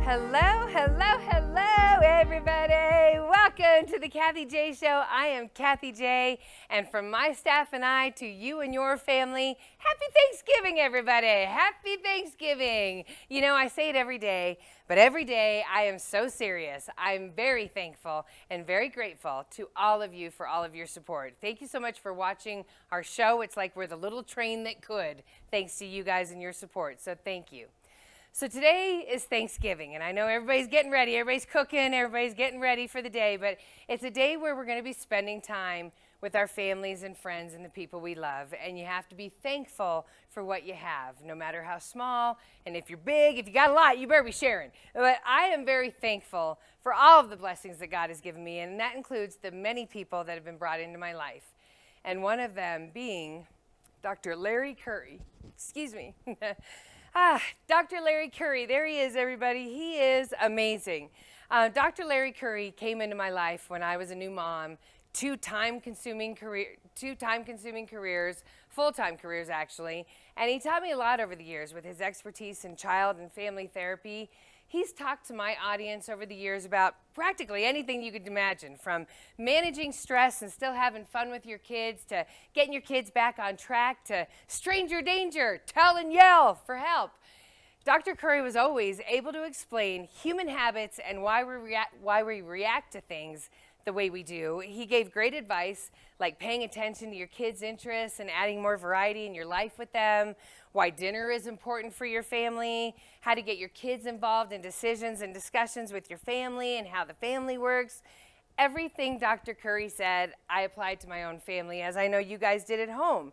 Hello, hello, hello, everybody. Welcome to the Kathy J Show. I am Kathy J, and from my staff and I to you and your family, happy Thanksgiving, everybody. Happy Thanksgiving. You know, I say it every day, but every day I am so serious. I'm very thankful and very grateful to all of you for all of your support. Thank you so much for watching our show. It's like we're the little train that could, thanks to you guys and your support. So thank you. So today is Thanksgiving, and I know everybody's getting ready, everybody's cooking, everybody's getting ready for the day, but it's a day where we're going to be spending time with our families and friends and the people we love, and you have to be thankful for what you have, no matter how small, and if you're big, if you got a lot, you better be sharing. But I am very thankful for all of the blessings that God has given me, and that includes the many people that have been brought into my life, and one of them being Dr. Larry Curry. Excuse me. Dr. Larry Curry, there he is, everybody. He is amazing. Dr. Larry Curry came into my life when I was a new mom, two time-consuming careers, full-time careers actually, and he taught me a lot over the years with his expertise in child and family therapy. He's talked to my audience over the years about practically anything you could imagine, from managing stress and still having fun with your kids, to getting your kids back on track, to stranger danger, tell and yell for help. Dr. Curry was always able to explain human habits and why we react to things the way we do. He gave great advice, like paying attention to your kids' interests and adding more variety in your life with them, why dinner is important for your family, how to get your kids involved in decisions and discussions with your family and how the family works. Everything Dr. Curry said, I applied to my own family, as I know you guys did at home.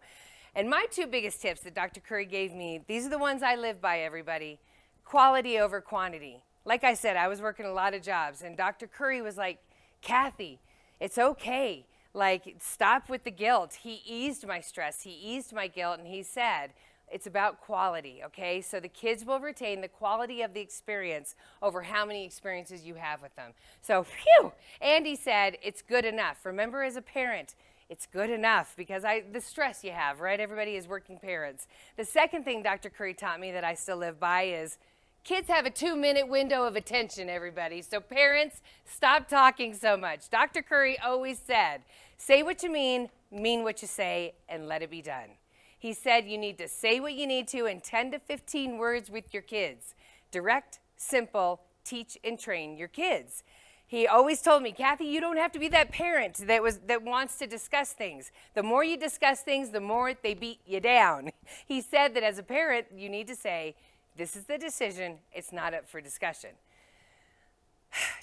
And my two biggest tips that Dr. Curry gave me, these are the ones I live by, everybody. Quality over quantity. Like I said, I was working a lot of jobs, and Dr. Curry was like, Kathy, it's okay. Like, stop with the guilt. He eased my stress. He eased my guilt, and he said, it's about quality, okay? So the kids will retain the quality of the experience over how many experiences you have with them. So, phew! Andy said, it's good enough. Remember, as a parent, it's good enough because the stress you have, right? Everybody is working parents. The second thing Dr. Curry taught me that I still live by is kids have a 2-minute window of attention, everybody. So parents, stop talking so much. Dr. Curry always said, say what you mean what you say, and let it be done. He said you need to say what you need to in 10 to 15 words with your kids. Direct, simple, teach and train your kids. He always told me, Kathy, you don't have to be that parent that wants to discuss things. The more you discuss things, the more they beat you down. He said that as a parent, you need to say, this is the decision, it's not up for discussion.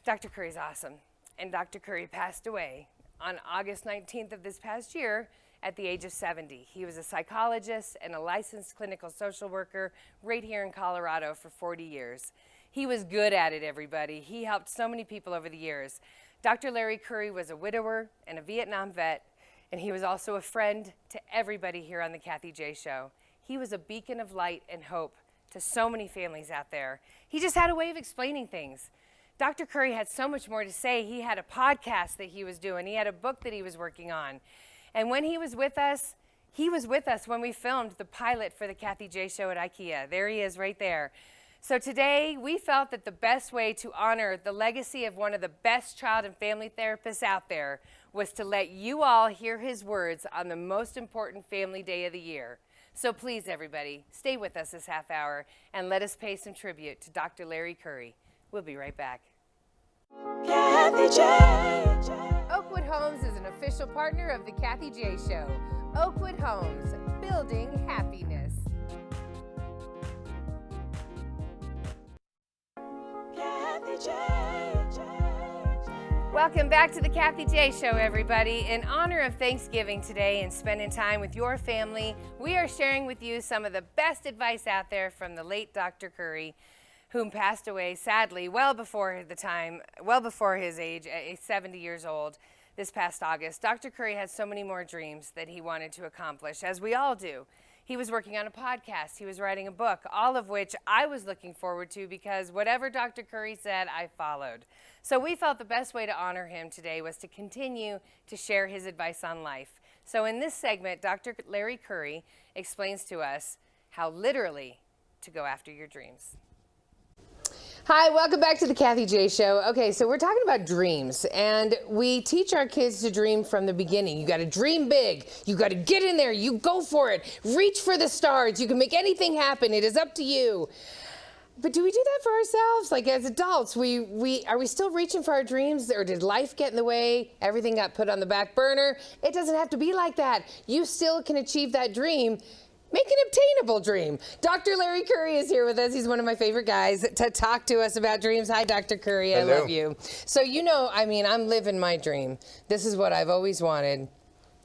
Dr. Curry's awesome. And Dr. Curry passed away on August 19th of this past year at the age of 70. He was a psychologist and a licensed clinical social worker right here in Colorado for 40 years. He was good at it, everybody. He helped so many people over the years. Dr. Larry Curry was a widower and a Vietnam vet, and he was also a friend to everybody here on the Kathy J Show. He was a beacon of light and hope to so many families out there. He just had a way of explaining things. Dr. Curry had so much more to say. He had a podcast that he was doing. He had a book that he was working on. And when he was with us when we filmed the pilot for the Kathy J Show at IKEA. There he is right there. So today, we felt that the best way to honor the legacy of one of the best child and family therapists out there was to let you all hear his words on the most important family day of the year. So please, everybody, stay with us this half hour and let us pay some tribute to Dr. Larry Curry. We'll be right back. Kathy J. Oakwood Homes is an official partner of the Kathy J Show. Oakwood Homes, building happiness. Kathy J. Welcome back to the Kathy J Show, everybody. In honor of Thanksgiving today and spending time with your family, we are sharing with you some of the best advice out there from the late Dr. Curry, whom passed away, sadly, well before his age, 70 years old, this past August. Dr. Curry had so many more dreams that he wanted to accomplish, as we all do. He was working on a podcast. He was writing a book, all of which I was looking forward to because whatever Dr. Curry said, I followed. So we felt the best way to honor him today was to continue to share his advice on life. So in this segment, Dr. Larry Curry explains to us how literally to go after your dreams. Hi, welcome back to the Kathy J Show. Okay, so we're talking about dreams, and we teach our kids to dream from the beginning. You got to dream big. You got to get in there. You go for it. Reach for the stars. You can make anything happen. It is up to you. But do we do that for ourselves? Like as adults, are we still reaching for our dreams, or did life get in the way? Everything got put on the back burner? It doesn't have to be like that. You still can achieve that dream. Make an obtainable dream. Dr. Larry Curry is here with us. He's one of my favorite guys to talk to us about dreams. Hi, Dr. Curry. Hello. I love you. So, I'm living my dream. This is what I've always wanted.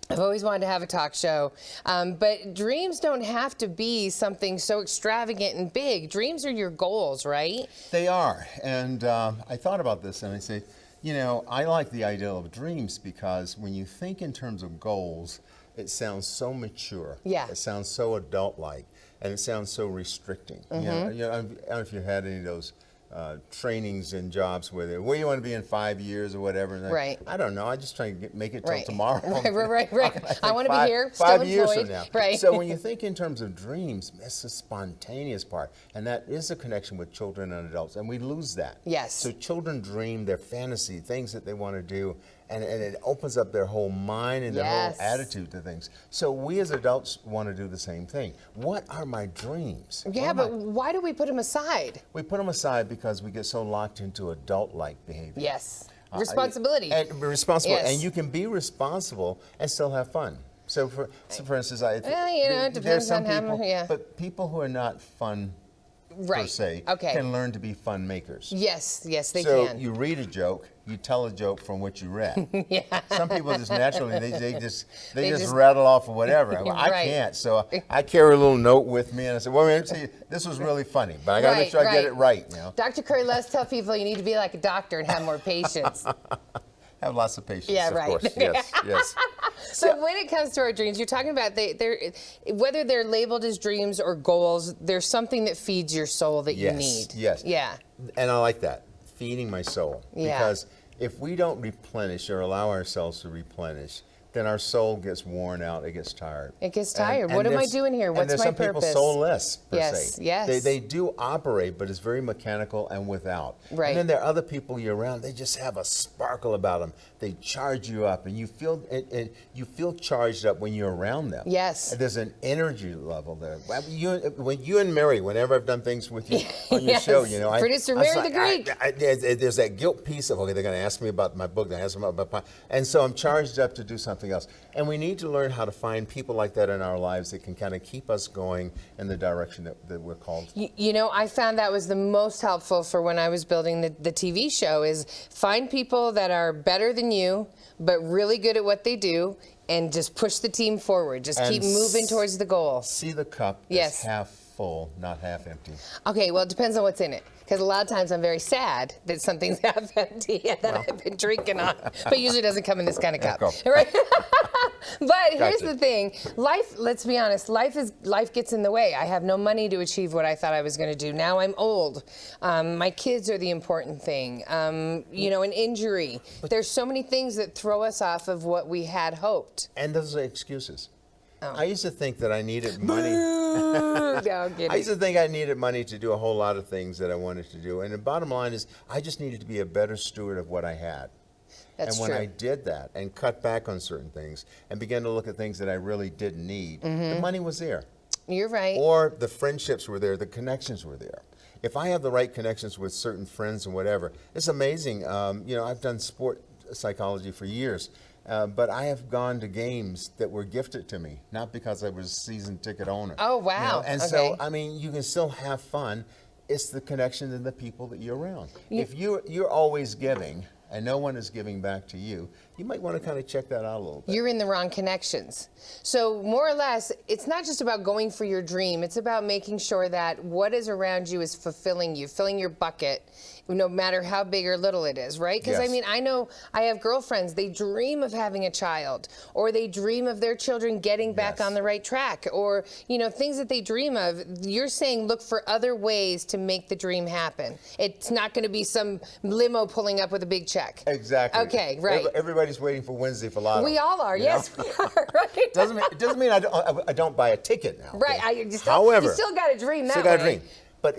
I've always wanted to have a talk show, but dreams don't have to be something so extravagant and big. Dreams are your goals, right? They are, and I thought about this and I say, I like the idea of dreams because when you think in terms of goals, it sounds so mature. Yeah. It sounds so adult-like, and it sounds so restricting. I don't know if you had any of those trainings and jobs where you want to be in 5 years or whatever. And Right. I don't know. I just try to make it till Right. tomorrow. Right. I want to be here, still 5 years employed. from now. Right. So when you think in terms of dreams, it's the spontaneous part, and that is a connection with children and adults, and we lose that. Yes. So children dream their fantasy, things that they want to do, and it opens up their whole mind and their Yes. whole attitude to things. So we as adults want to do the same thing. What are my dreams? Yeah, but why do we put them aside? We put them aside because we get so locked into adult-like behavior. Yes. Responsibility. And responsible, Yes. and you can be responsible and still have fun. So for instance, Well, it depends there's some on how people, much- yeah. but people who are not fun per Right. se Okay. can learn to be fun makers. Yes, they So can. you read a joke, you tell a joke from what you read. Yeah. Some people just naturally they just just- rattle off or whatever. I Right. can't, so I carry a little note with me and I say, well, let me tell you, this was really funny, but I got to make sure I get it right. Dr. Curry, let's tell people you need to be like a doctor and have more patience. Have lots of patience. Yeah, of right. course. Yes. So when it comes to our dreams, you're talking about whether they're labeled as dreams or goals, there's something that feeds your soul that you need. Yes. Yeah. And I like that, feeding my soul. Yeah. Because if we don't replenish or allow ourselves to replenish, then our soul gets worn out, it gets tired. It gets tired. What am I there's- doing here? and What's there's my some purpose? people soulless, per Yes, se. yes. They do operate, but it's very mechanical and without. Right. And then there are other people you're around, they just have a sparkle about them. They charge you up, and you feel you feel charged up when you're around them. Yes. And there's an energy level there. When you and Mary, whenever I've done things with you on your Yes. show, Producer I was Mary the Greek. there's that guilt piece of, okay, they're going to ask me about my book, they're going to ask me about my, and so I'm charged up to do something else. And we need to learn how to find people like that in our lives that can kind of keep us going in the direction that we're called. I found that was the most helpful for when I was building the TV show is find people that are better than you, but really good at what they do, and just push the team forward. Just keep moving towards the goal. See the cup as Yes. half full, not half empty. Okay, well, it depends on what's in it. Because a lot of times I'm very sad that something's half empty and that I've been drinking on. But usually it doesn't come in this kind of cup. Go. Right? But here's Gotcha. the thing. Life, let's be honest, life gets in the way. I have no money to achieve what I thought I was going to do. Now I'm old. My kids are the important thing. An injury. There's so many things that throw us off of what we had hoped. And those are excuses. Oh. I used to think that I needed money. No, I'm kidding. I used to think I needed money to do a whole lot of things that I wanted to do. And the bottom line is, I just needed to be a better steward of what I had. That's and when true. I did that and cut back on certain things and began to look at things that I really didn't need, the money was there. You're right. Or the friendships were there, the connections were there. If I have the right connections with certain friends and whatever, it's amazing. I've done sport psychology for years. But I have gone to games that were gifted to me, not because I was a season ticket owner. Oh, wow. And Okay. so, you can still have fun. It's the connection and the people that you're around. If you're always giving and no one is giving back to you, you might want to kind of check that out a little bit. You're in the wrong connections. So more or less, it's not just about going for your dream. It's about making sure that what is around you is fulfilling you, filling your bucket, no matter how big or little it is, right? Because Yes. I know I have girlfriends, they dream of having a child, or they dream of their children getting back Yes. on the right track, or, things that they dream of. You're saying look for other ways to make the dream happen. It's not going to be some limo pulling up with a big check. Exactly. Okay, right. Everybody everybody's waiting for Wednesday for Lotto. We all are. you know? Yes, we are. Right. It doesn't mean I don't buy a ticket now. Right. okay? You However, still got to dream that still got to way. dream. But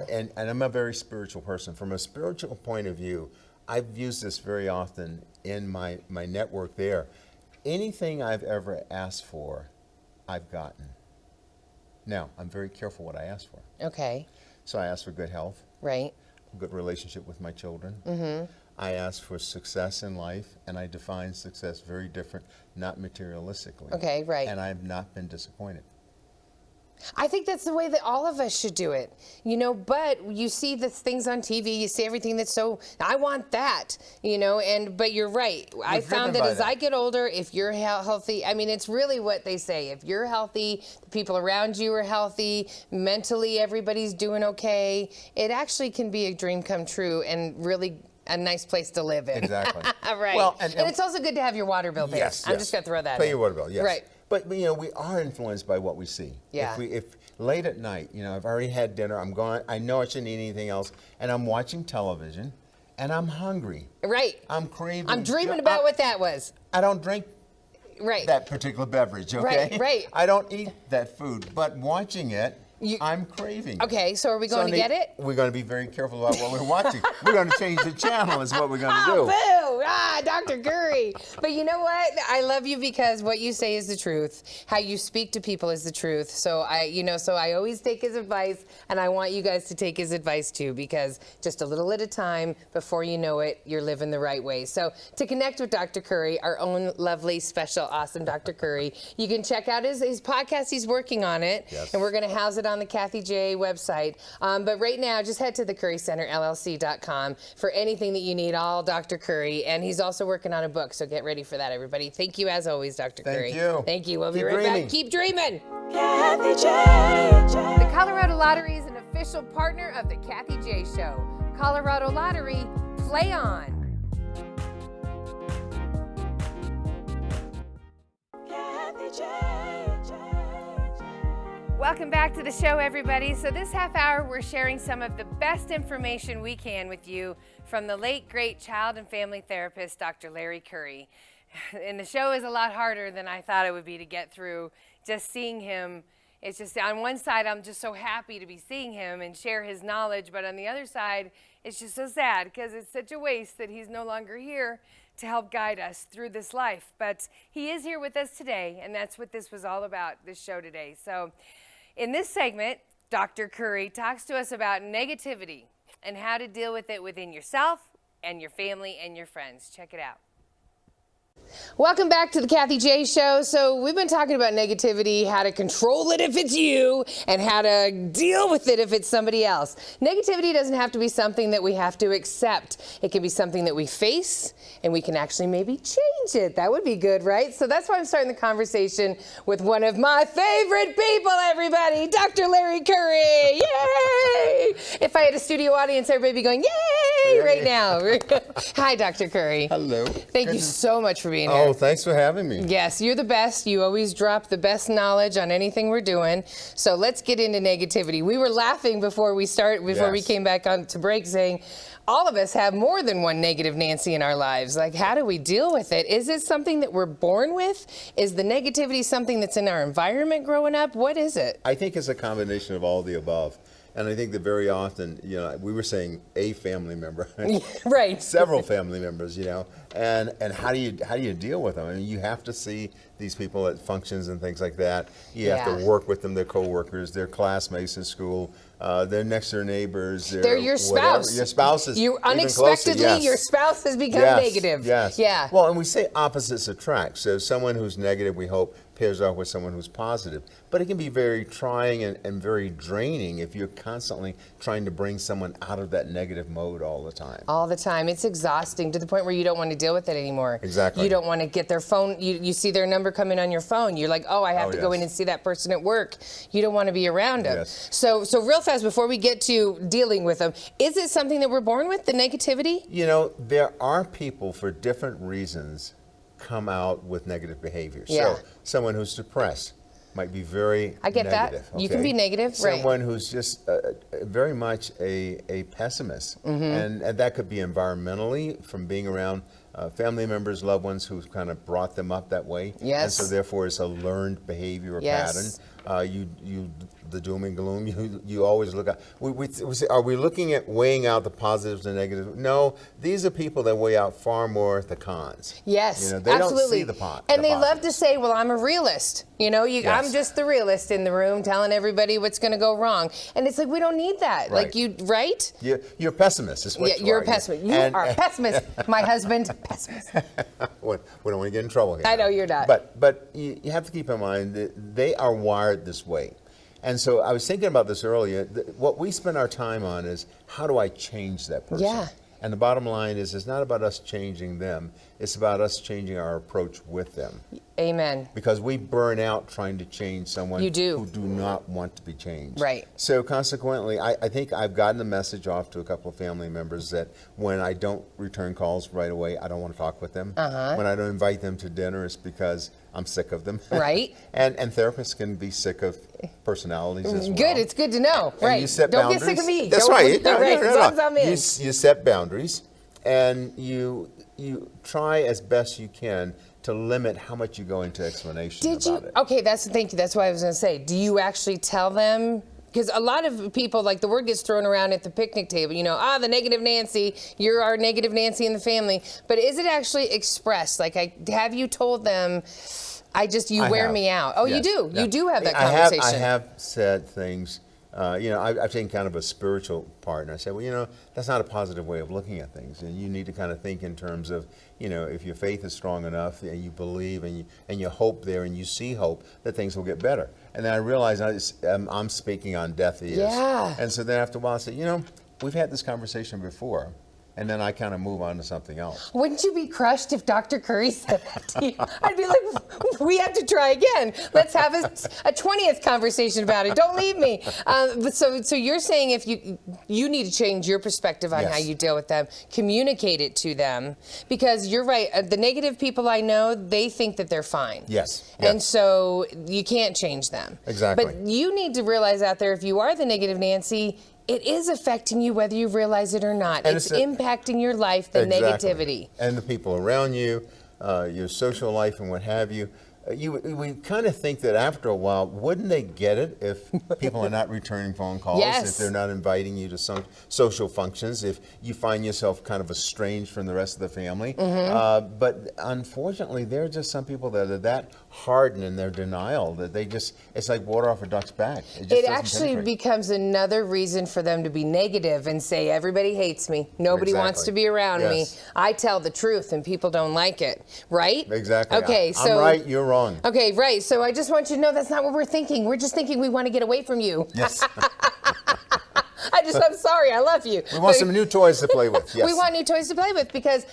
and I'm a very spiritual person. From a spiritual point of view, I've used this very often in my network there. Anything I've ever asked for, I've gotten. Now, I'm very careful what I ask for. Okay. So I ask for good health, Right. a good relationship with my children. Mm-hmm. I ask for success in life, and I define success very different, not materialistically. Okay, right. And I've not been disappointed. I think that's the way that all of us should do it, but you see the things on TV, you see everything that's so, I want that, but you're right. I found that as I get older, if you're healthy, I mean, it's really what they say. If you're healthy, the people around you are healthy, mentally everybody's doing okay, it actually can be a dream come true and really a nice place to live in. Exactly. Right. Well, and it's also good to have your water bill paid. Yes, I'm just going to throw that Pay in. your water bill, yes. Right. But we are influenced by what we see. Yeah. If late at night, I've already had dinner, I'm going, I know I shouldn't eat anything else, and I'm watching television, and I'm hungry. Right. I'm craving. I'm dreaming about what that was. I don't drink Right. that particular beverage, okay? Right, right. I don't eat that food, but watching it, I'm craving. Okay, so are we going to get it? We're going to be very careful about what we're watching. We're going to change the channel is what we're going to do. Oh, boo! Dr. Curry. But you know what? I love you because what you say is the truth. How you speak to people is the truth. So I always take his advice, and I want you guys to take his advice too, because just a little at a time, before you know it, you're living the right way. So to connect with Dr. Curry, our own lovely, special, awesome Dr. Curry, you can check out his podcast. He's working on it, yes. And we're going to house it on the Kathy J website. But right now, just head to thecurrycenterllc.com for anything that you need, all Dr. Curry. And he's also working on a book, so get ready for that, everybody. Thank you, as always, Dr. Curry. Thank you. Thank you. We'll be Keep right dreaming. back. Keep dreaming. Kathy J. The Colorado Lottery is an official partner of the Kathy J Show. Colorado Lottery, play on. Kathy J. Welcome back to the show, everybody. So this half hour, we're sharing some of the best information we can with you from the late, great child and family therapist, Dr. Larry Curry. And the show is a lot harder than I thought it would be to get through. Just seeing him, it's just, on one side, I'm just so happy to be seeing him and share his knowledge, but on the other side, it's just so sad because it's such a waste that he's no longer here to help guide us through this life. But he is here with us today, and that's what this was all about, this show today. So in this segment, Dr. Curry talks to us about negativity and how to deal with it within yourself and your family and your friends. Check it out. Welcome back to the Kathy J Show. So we've been talking about negativity, how to control it if it's you, and how to deal with it if it's somebody else. Negativity doesn't have to be something that we have to accept. It can be something that we face, and we can actually maybe change it. That would be good, right? So that's why I'm starting the conversation with one of my favorite people, everybody, Dr. Larry Curry. Yay! If I had a studio audience, everybody would be going, yay, right now. Hi, Dr. Curry. Hello. Thank you so much for being here. Oh, thanks for having me. Yes, you're the best. You always drop the best knowledge on anything we're doing. So let's get into negativity. We were laughing before we Yes. came back on to break, saying all of us have more than one negative Nancy in our lives. Like, how do we deal with it? Is it something that we're born with? Is the negativity something that's in our environment growing up? What is it? I think it's a combination of all the above. And I think that very often, we were saying a family member, Right. several family members, and how do you deal with them? I mean, you have to see these people at functions and things like that. You have Yeah. to work with them, their coworkers, their classmates in school, their next door neighbors. They're your whatever. spouse. Your spouse is You even unexpectedly, closer, yes. your spouse has become Yes, negative. Yes. Yeah. Well, and we say opposites attract. So someone who's negative, we hope, pairs off with someone who's positive. But it can be very trying and very draining if you're constantly trying to bring someone out of that negative mode all the time. All the time. It's exhausting to the point where you don't want to deal with it anymore. Exactly. You don't want to get their phone. You see their number coming on your phone. You're like, oh, I have Oh, to go yes. in and see that person at work. You don't want to be around them. Yes. So real fast, before we get to dealing with them, is it something that we're born with, the negativity? There are people for different reasons come out with negative behavior. Yeah. So someone who's depressed might be very I get that. negative. You can be negative, right. Someone who's just very much a pessimist. Mm-hmm. And that could be environmentally from being around family members, loved ones who've kind of brought them up that way. And Yes. so therefore it's a learned behavior or Yes. pattern. The doom and gloom, you always look at. We say, are we looking at weighing out the positives and negatives? No, these are people that weigh out far more the cons. Yes, You know, they absolutely. don't see the pot. And they love to say, well, I'm a realist. You know, Yes. I'm just the realist in the room telling everybody what's going to go wrong. And it's like, we don't need that. Right. Like, you, right? You're a pessimist, is what Yeah, you you're are. a pessimist. You And- are a pessimist. My husband, pessimist. we don't want to get in trouble here. I know you're not. But you have to keep in mind that they are wired this way. And so I was thinking about this earlier. What we spend our time on is, how do I change that person? Yeah. And the bottom line is, it's not about us changing them. It's about us changing our approach with them. Amen. Because we burn out trying to change someone You do. who do not want to be changed. Right. So consequently, I think I've gotten the message off to a couple of family members that when I don't return calls right away, I don't want to talk with them. When I don't invite them to dinner, it's because I'm sick of them. Right. and therapists can be sick of personalities as well. Good. It's good to know. And right. you set Don't boundaries. get sick of me. That's Don't- right. right. As long as I'm in. You set boundaries, and you try as best you can to limit how much you go into explanation Did you? about it. Okay, thank you. That's what I was going to say. Do you actually tell them? Because a lot of people, like, the word gets thrown around at the picnic table, you know, the negative Nancy, you're our negative Nancy in the family. But is it actually expressed? Like, have you told them, you I wear have. me out? Oh, Yes. you do? Yeah. You do have that I conversation. have said things, I've taken kind of a spiritual part, and I said, well, that's not a positive way of looking at things. And you need to kind of think in terms of, if your faith is strong enough and you believe and you hope there and you see hope, that things will get better. And then I realized I'm speaking on deaf ears. Yeah. And so then after a while I said, we've had this conversation before. And then I kind of move on to something else. Wouldn't you be crushed if Dr. Curry said that to you? I'd be like, we have to try again. Let's have a 20th conversation about it. Don't leave me. So you're saying if you need to change your perspective on Yes. how you deal with them, communicate it to them, because you're right. The negative people I know, they think that they're fine. Yes. And yes. so you can't change them. Exactly. But you need to realize out there, if you are the negative Nancy, it is affecting you whether you realize it or not. And It's it's impacting your life, the Exactly. negativity. And the people around you, your social life and what have you. We kind of think that after a while, wouldn't they get it if people are not returning phone calls, Yes. if they're not inviting you to some social functions, if you find yourself kind of estranged from the rest of the family. Mm-hmm. But unfortunately, there are just some people that are that hardened in their denial that it's like water off a duck's back. Just It doesn't actually penetrate. becomes another reason for them to be negative and say, everybody hates me. Nobody wants to Exactly. be around me. Yes. I tell the truth and people don't like it. Right? Exactly. Okay, so. I'm right, you're wrong. Okay, right. So I just want you to know that's not what we're thinking. We're just thinking we want to get away from you. Yes. I'm sorry. I love you. We want some new toys to play with. Yes. We want new toys to play with because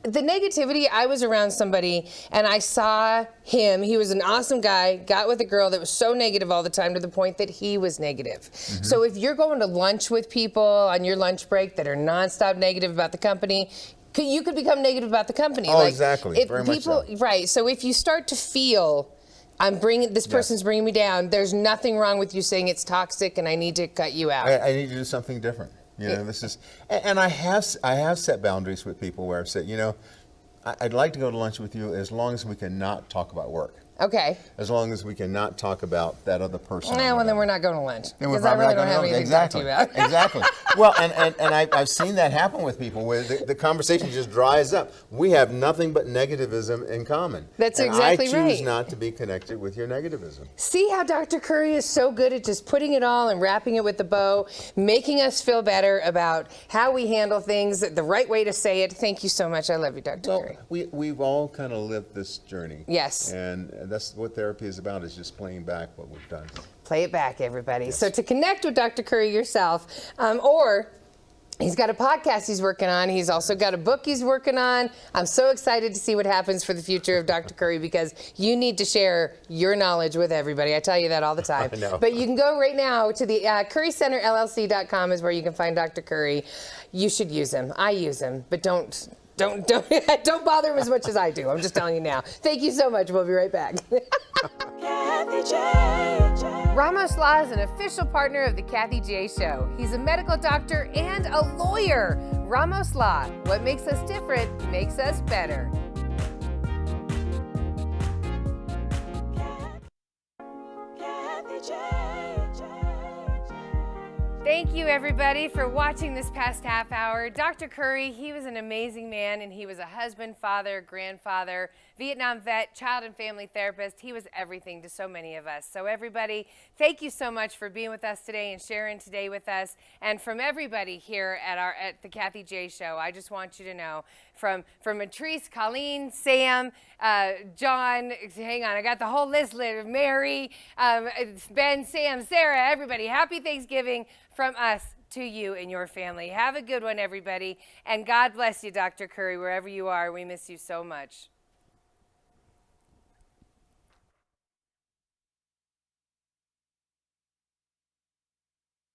the negativity, I was around somebody and I saw him. He was an awesome guy, got with a girl that was so negative all the time to the point that he was negative. Mm-hmm. So if you're going to lunch with people on your lunch break that are nonstop negative about the company, you could become negative about the company. Oh, exactly. If Very much people, so. Right. So if you start to feel, this person's bringing me down, there's nothing wrong with you saying it's toxic and I need to cut you out. I need to do something different. This is, and I have set boundaries with people where I've said, I'd like to go to lunch with you as long as we can not talk about work. Okay. As long as we can not talk about that other person. Well, then we're not going to lunch. Then we're Because I probably really not don't have gonna anything go. to talk to you about. Exactly. Well, and I've seen that happen with people where the conversation just dries up. We have nothing but negativism in common. That's and exactly I choose right. not to be connected with your negativism. See how Dr. Curry is so good at just putting it all and wrapping it with the bow, making us feel better about how we handle things, the right way to say it. Thank you so much. I love you, Dr. Well, Curry. we've all kind of lived this journey. Yes. And that's what therapy is about, is just playing back what we've done. Play it back, everybody. So to connect with Dr. Curry yourself, or he's got a podcast he's working on. He's also got a book he's working on. I'm so excited to see what happens for the future of Dr. Curry because you need to share your knowledge with everybody. I tell you that all the time. I know. But you can go right now to the currycenterllc.com is where you can find Dr. Curry. You should use him. I use him, but don't bother him as much as I do. I'm just telling you now. Thank you so much. We'll be right back. Kathy J. Ramos Law is an official partner of the Kathy J Show. He's a medical doctor and a lawyer. Ramos Law, what makes us different makes us better. Kathy J. Thank you, everybody, for watching this past half hour. Dr. Curry, he was an amazing man, and he was a husband, father, grandfather, Vietnam vet, child and family therapist. He was everything to so many of us. So everybody, thank you so much for being with us today and sharing today with us. And from everybody here at the Kathy J Show, I just want you to know, from Matrice, Colleen, Sam, John, hang on, I got the whole list, Mary, Ben, Sam, Sarah, everybody, happy Thanksgiving from us to you and your family. Have a good one, everybody. And God bless you, Dr. Curry, wherever you are. We miss you so much.